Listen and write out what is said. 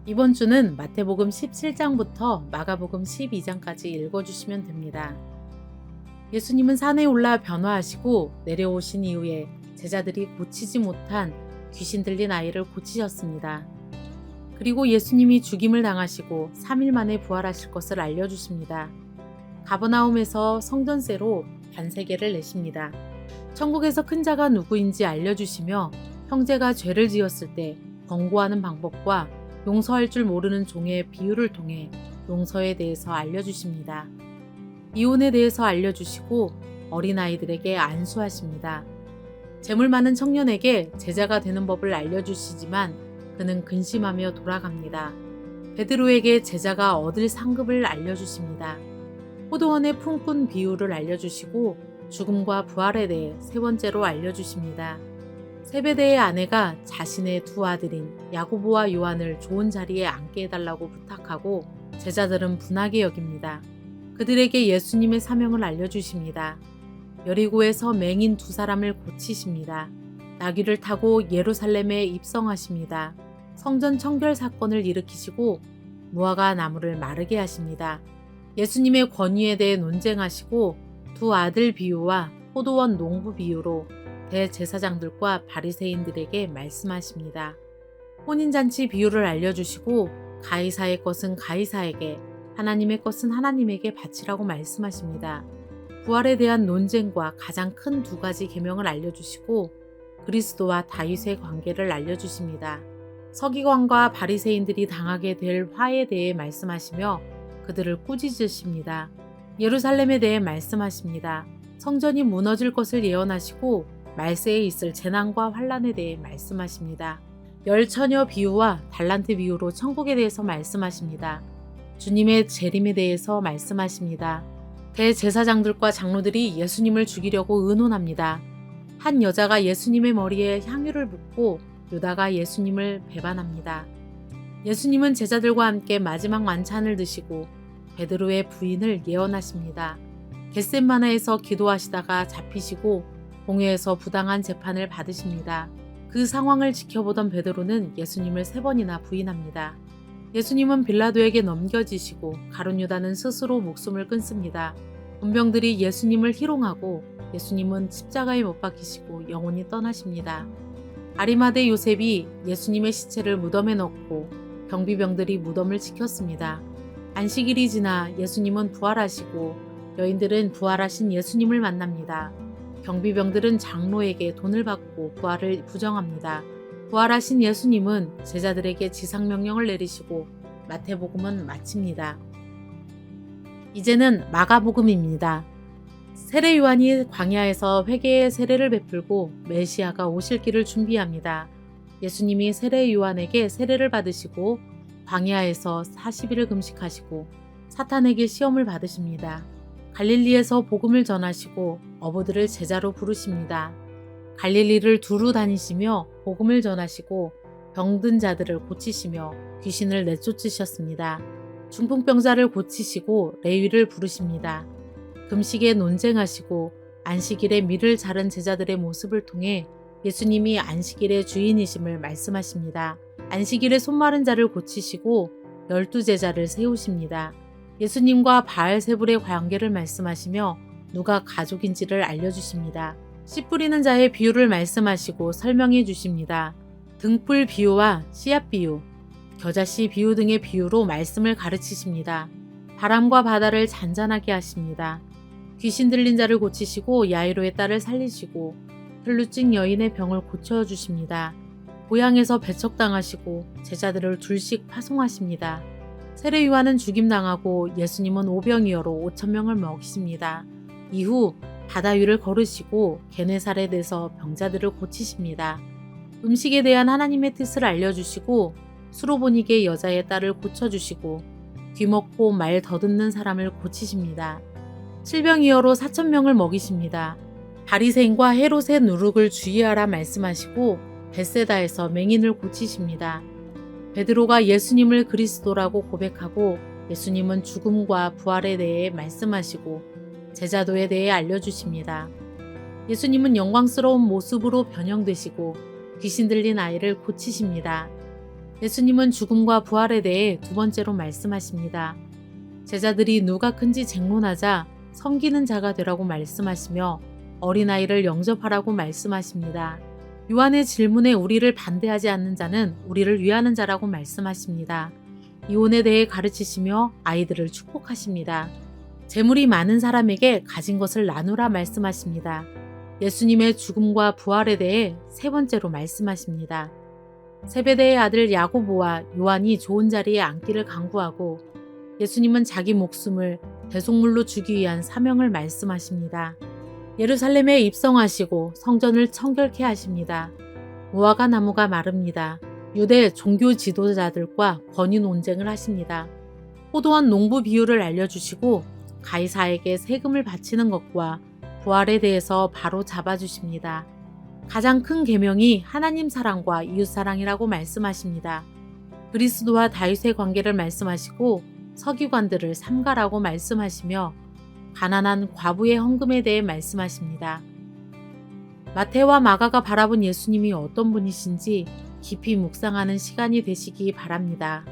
이번 주는 마태복음 17장부터 마가복음 12장까지 읽어주시면 됩니다. 예수님은 산에 올라 변화하시고 내려오신 이후에 제자들이 고치지 못한 귀신 들린 아이를 고치셨습니다. 그리고 예수님이 죽임을 당하시고 3일 만에 부활하실 것을 알려주십니다. 가버나움에서 성전세로 반세계를 내십니다. 천국에서 큰 자가 누구인지 알려주시며 형제가 죄를 지었을 때 권고하는 방법과 용서할 줄 모르는 종의 비유를 통해 용서에 대해서 알려주십니다. 이혼에 대해서 알려주시고 어린아이들에게 안수하십니다. 재물 많은 청년에게 제자가 되는 법을 알려주시지만 그는 근심하며 돌아갑니다. 베드로에게 제자가 얻을 상급을 알려주십니다. 포도원의 품꾼 비유를 알려주시고 죽음과 부활에 대해 세 번째로 알려주십니다. 세베대의 아내가 자신의 두 아들인 야고보와 요한을 좋은 자리에 앉게 해달라고 부탁하고 제자들은 분하게 여깁니다. 그들에게 예수님의 사명을 알려주십니다. 여리고에서 맹인 두 사람을 고치십니다. 나귀를 타고 예루살렘에 입성하십니다. 성전 청결 사건을 일으키시고 무화과 나무를 마르게 하십니다. 예수님의 권위에 대해 논쟁하시고 두 아들 비유와 포도원 농부 비유로 대제사장들과 바리새인들에게 말씀하십니다. 혼인잔치 비유를 알려주시고 가이사의 것은 가이사에게 하나님의 것은 하나님에게 바치라고 말씀하십니다. 부활에 대한 논쟁과 가장 큰 두 가지 계명을 알려주시고 그리스도와 다윗의 관계를 알려주십니다. 서기관과 바리새인들이 당하게 될 화에 대해 말씀하시며 그들을 꾸짖으십니다. 예루살렘에 대해 말씀하십니다. 성전이 무너질 것을 예언하시고 말세에 있을 재난과 환란에 대해 말씀하십니다. 열 처녀 비유와 달란트 비유로 천국에 대해서 말씀하십니다. 주님의 재림에 대해서 말씀하십니다. 대제사장들과 장로들이 예수님을 죽이려고 의논합니다. 한 여자가 예수님의 머리에 향유를 붓고 유다가 예수님을 배반합니다. 예수님은 제자들과 함께 마지막 만찬을 드시고 베드로의 부인을 예언하십니다. 겟셋마네에서 기도하시다가 잡히시고 공회에서 부당한 재판을 받으십니다. 그 상황을 지켜보던 베드로는 예수님을 3번이나 부인합니다. 예수님은 빌라도에게 넘겨지시고 가룟 유다는 스스로 목숨을 끊습니다. 군병들이 예수님을 희롱하고 예수님은 십자가에 못 박히시고 영원히 떠나십니다. 아리마대 요셉이 예수님의 시체를 무덤에 넣고 경비병들이 무덤을 지켰습니다. 안식일이 지나 예수님은 부활하시고 여인들은 부활하신 예수님을 만납니다. 경비병들은 장로에게 돈을 받고 부활을 부정합니다. 부활하신 예수님은 제자들에게 지상명령을 내리시고 마태복음은 마칩니다. 이제는 마가복음입니다. 세례 요한이 광야에서 회개의 세례를 베풀고 메시아가 오실 길을 준비합니다. 예수님이 세례 요한에게 세례를 받으시고 광야에서 40일을 금식하시고 사탄에게 시험을 받으십니다. 갈릴리에서 복음을 전하시고 어부들을 제자로 부르십니다. 갈릴리를 두루 다니시며 복음을 전하시고 병든 자들을 고치시며 귀신을 내쫓으셨습니다. 중풍병자를 고치시고 레위를 부르십니다. 금식에 논쟁하시고 안식일에 밀을 자른 제자들의 모습을 통해 예수님이 안식일의 주인이심을 말씀하십니다. 안식일에 손마른 자를 고치시고 12제자를 세우십니다. 예수님과 바알세불의 관계를 말씀하시며 누가 가족인지를 알려주십니다. 씨 뿌리는 자의 비유를 말씀하시고 설명해 주십니다. 등불 비유와 씨앗 비유, 겨자씨 비유 등의 비유로 말씀을 가르치십니다. 바람과 바다를 잔잔하게 하십니다. 귀신 들린 자를 고치시고 야이로의 딸을 살리시고 혈루증 여인의 병을 고쳐주십니다. 고향에서 배척당하시고 제자들을 둘씩 파송하십니다. 세례 요한은 죽임당하고 예수님은 오병이어로 5,000명을 먹이십니다. 이후 바다 위를 걸으시고 게네사렛에서 병자들을 고치십니다. 음식에 대한 하나님의 뜻을 알려주시고 수로보니게 여자의 딸을 고쳐주시고 귀먹고 말 더듬는 사람을 고치십니다. 칠병이어로 4,000명을 먹이십니다. 바리새인과 헤롯의 누룩을 주의하라 말씀하시고 벳세다에서 맹인을 고치십니다. 베드로가 예수님을 그리스도라고 고백하고 예수님은 죽음과 부활에 대해 말씀하시고 제자도에 대해 알려주십니다. 예수님은 영광스러운 모습으로 변형되시고 귀신 들린 아이를 고치십니다. 예수님은 죽음과 부활에 대해 두 번째로 말씀하십니다. 제자들이 누가 큰지 쟁론하자 섬기는 자가 되라고 말씀하시며 어린아이를 영접하라고 말씀하십니다. 요한의 질문에 우리를 반대하지 않는 자는 우리를 위하는 자라고 말씀하십니다. 이혼에 대해 가르치시며 아이들을 축복하십니다. 재물이 많은 사람에게 가진 것을 나누라 말씀하십니다. 예수님의 죽음과 부활에 대해 세 번째로 말씀하십니다. 세베대의 아들 야고보와 요한이 좋은 자리에 앉기를 강구하고 예수님은 자기 목숨을 대속물로 주기 위한 사명을 말씀하십니다. 예루살렘에 입성하시고 성전을 청결케 하십니다. 무화과 나무가 마릅니다. 유대 종교 지도자들과 권위 논쟁을 하십니다. 포도원 농부 비유를 알려주시고 가이사에게 세금을 바치는 것과 부활에 대해서 바로 잡아주십니다. 가장 큰 계명이 하나님 사랑과 이웃 사랑이라고 말씀하십니다. 그리스도와 다윗의 관계를 말씀하시고 서기관들을 삼가라고 말씀하시며 가난한 과부의 헌금에 대해 말씀하십니다. 마태와 마가가 바라본 예수님이 어떤 분이신지 깊이 묵상하는 시간이 되시기 바랍니다.